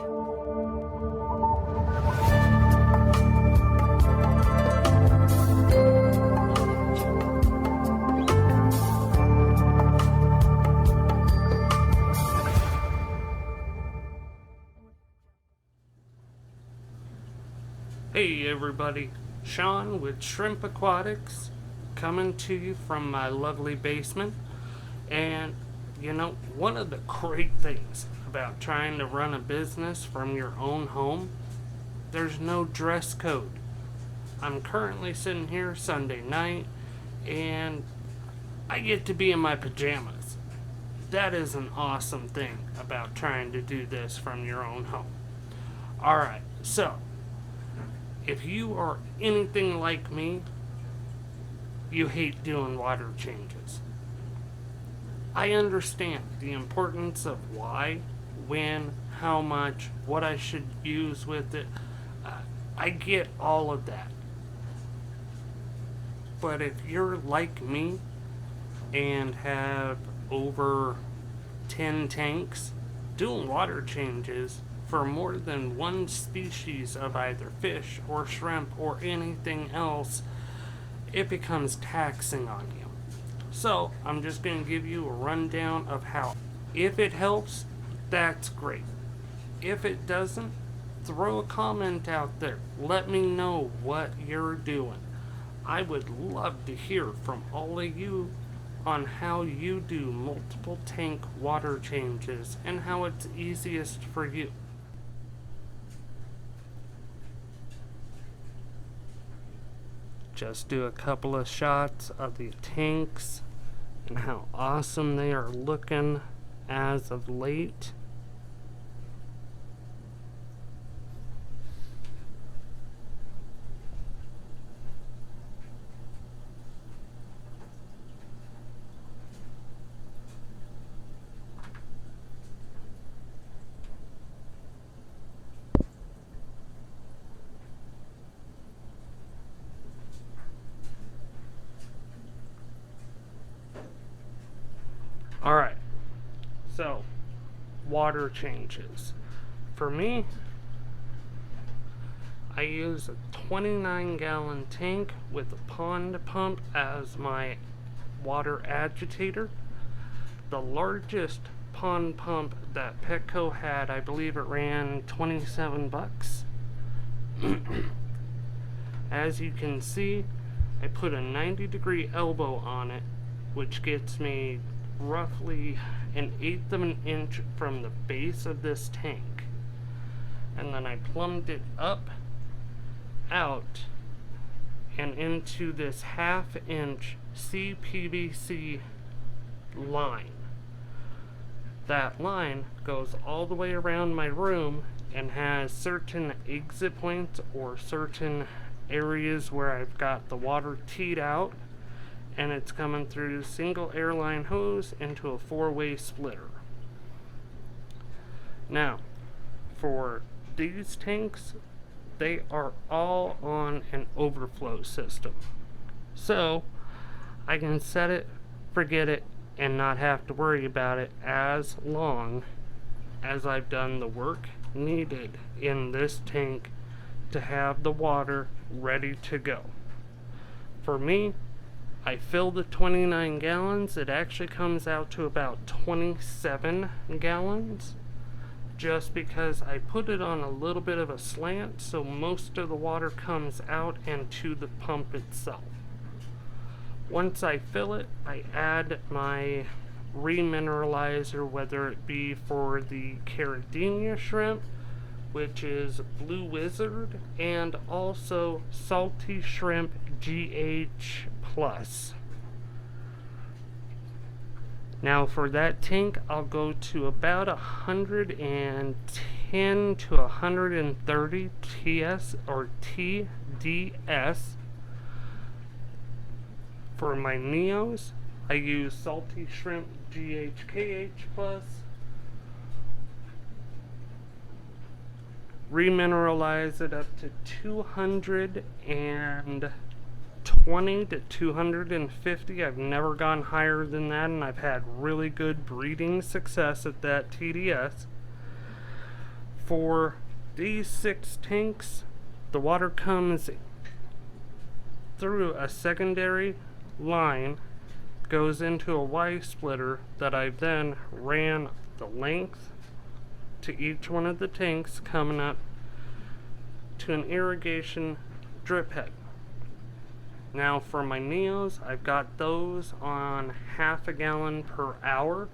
Hey everybody, Sean with Shrimp Aquatics, coming to you from my lovely basement. And you know, one of the great things about trying to run a business from your own home, there's no dress code. I'm currently sitting here Sunday night and I get to be in my pajamas. That is an awesome thing about trying to do this from your own home. Alright, so if you are anything like me, you hate doing water changes. I understand the importance of why, when, how much, what I should use with it. I get all of that. But if you're like me and have over 10 tanks, doing water changes for more than one species of either fish or shrimp or anything else, it becomes taxing on you. So I'm just going to give you a rundown of how. If it helps, that's great. If it doesn't, throw a comment out there. Let me know what you're doing. I would love to hear from all of you on how you do multiple tank water changes and how it's easiest for you. Just do a couple of shots of the tanks and how awesome they are looking as of late. Alright, so water changes. For me, I use a 29-gallon tank with a pond pump as my water agitator. The largest pond pump that Petco had, I believe it ran 27 bucks. As you can see, I put a 90-degree elbow on it, which gets me roughly 1/8 of an inch from the base of this tank, and then I plumbed it up, out, and into this 1/2 inch CPVC line. That line goes all the way around my room and has certain exit points or certain areas where I've got the water teed out, and it's coming through single airline hose into a 4-way splitter. Now, for these tanks, they are all on an overflow system. So, I can set it, forget it, and not have to worry about it as long as I've done the work needed in this tank to have the water ready to go. For me, I fill the 29 gallons. It actually comes out to about 27 gallons, just because I put it on a little bit of a slant so most of the water comes out and to the pump itself. Once I fill it, I add my remineralizer, whether it be for the Caridina shrimp, which is Blue Wizard, and also Salty Shrimp GH+. Now for that tank, I'll go to about 110 to 130 TS or TDS. For my Neos, I use Salty Shrimp GHKH+, remineralize it up to 220 to 250. I've never gone higher than that, and I've had really good breeding success at that TDS. For these 6 tanks, the water comes through a secondary line, goes into a Y splitter that I then ran the length to each one of the tanks, coming up to an irrigation drip head. Now for my Neos, I've got those on half a gallon per hour.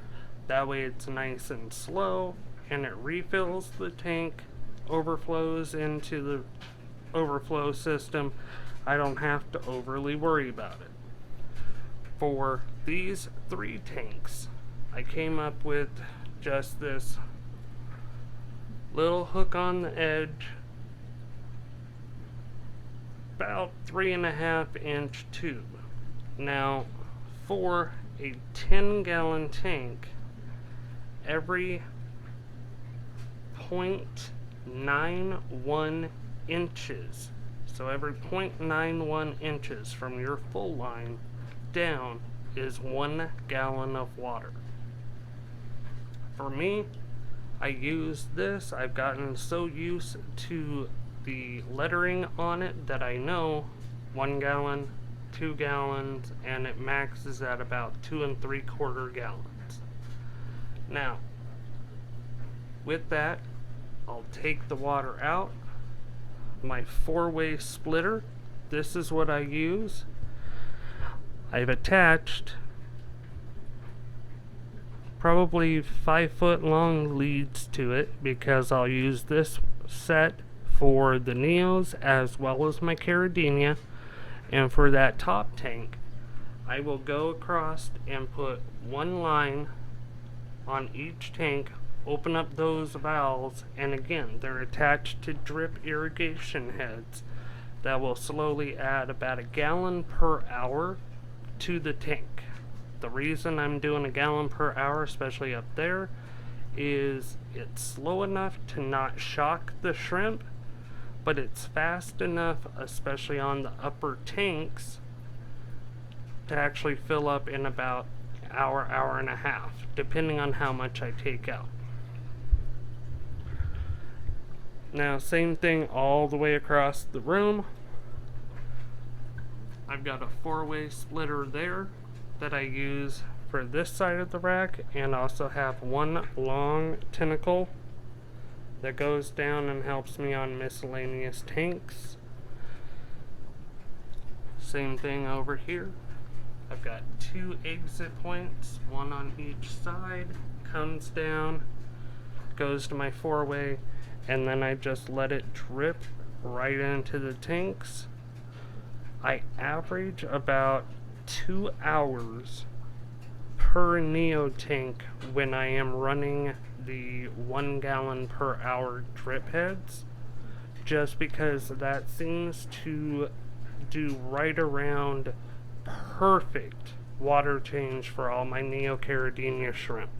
That way it's nice and slow, and it refills the tank, overflows into the overflow system. I don't have to overly worry about it. For these 3 tanks, I came up with just this little hook on the edge, about 3.5-inch tube. Now, for a 10-gallon tank, every 0.91 inches, so every 0.91 inches from your full line down is 1 gallon of water. For me, I use this. I've gotten so used to the lettering on it that I know 1 gallon, 2 gallons, and it maxes at about 2 3/4 gallons. Now, with that, I'll take the water out. My 4-way splitter, this is what I use. I've attached probably 5-foot long leads to it because I'll use this set for the Neos as well as my Caradinia. And for that top tank, I will go across and put 1 line on each tank, open up those valves, and again, they're attached to drip irrigation heads that will slowly add about 1 gallon per hour to the tank. The reason I'm doing 1 gallon per hour, especially up there, is it's slow enough to not shock the shrimp, but it's fast enough, especially on the upper tanks, to actually fill up in about an hour, hour and a half, depending on how much I take out. Now, same thing all the way across the room. I've got a 4-way splitter there that I use for this side of the rack, and also have 1 long tentacle that goes down and helps me on miscellaneous tanks. Same thing over here. I've got 2 exit points, 1 on each side, comes down, goes to my 4-way, and then I just let it drip right into the tanks. I average about 2 hours per Neo tank when I am running the 1 gallon per hour drip heads, just because that seems to do right around perfect water change for all my Neo Caradinia shrimp.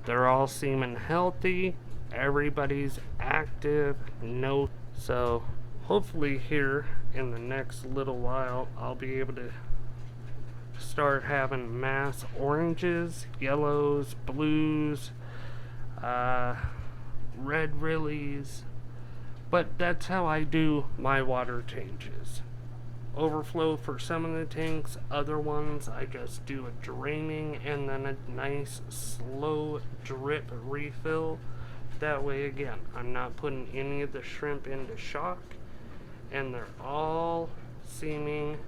They're all seeming healthy, everybody's active, so hopefully here in the next little while I'll be able to start having mass oranges, yellows, blues, red rillies, but that's how I do my water changes. Overflow for some of the tanks, other ones I just do a draining and then a nice slow drip refill. That way, again, I'm not putting any of the shrimp into shock, and they're all seeming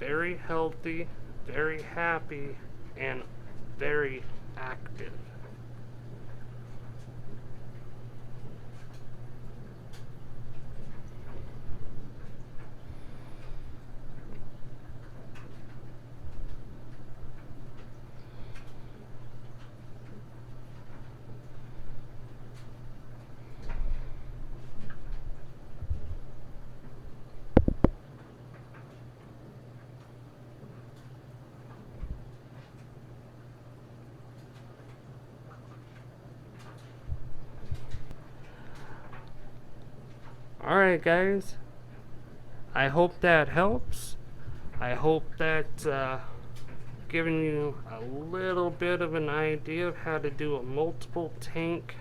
very healthy, very happy, and very active. Alright guys, I hope that helps. I hope that's giving you a little bit of an idea of how to do a multiple tank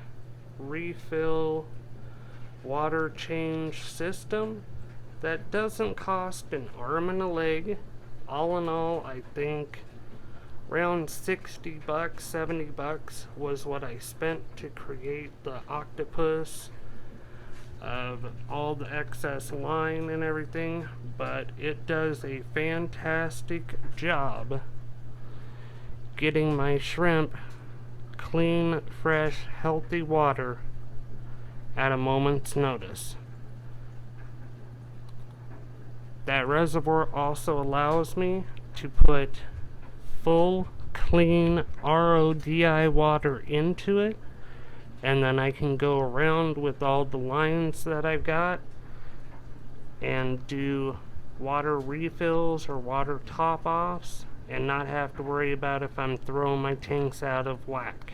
refill water change system that doesn't cost an arm and a leg. All in all, I think around 60 bucks, 70 bucks was what I spent to create the octopus of all the excess line and everything, but it does a fantastic job getting my shrimp clean, fresh, healthy water at a moment's notice. That reservoir also allows me to put full, clean RODI water into it, and then I can go around with all the lines that I've got and do water refills or water top-offs and not have to worry about if I'm throwing my tanks out of whack.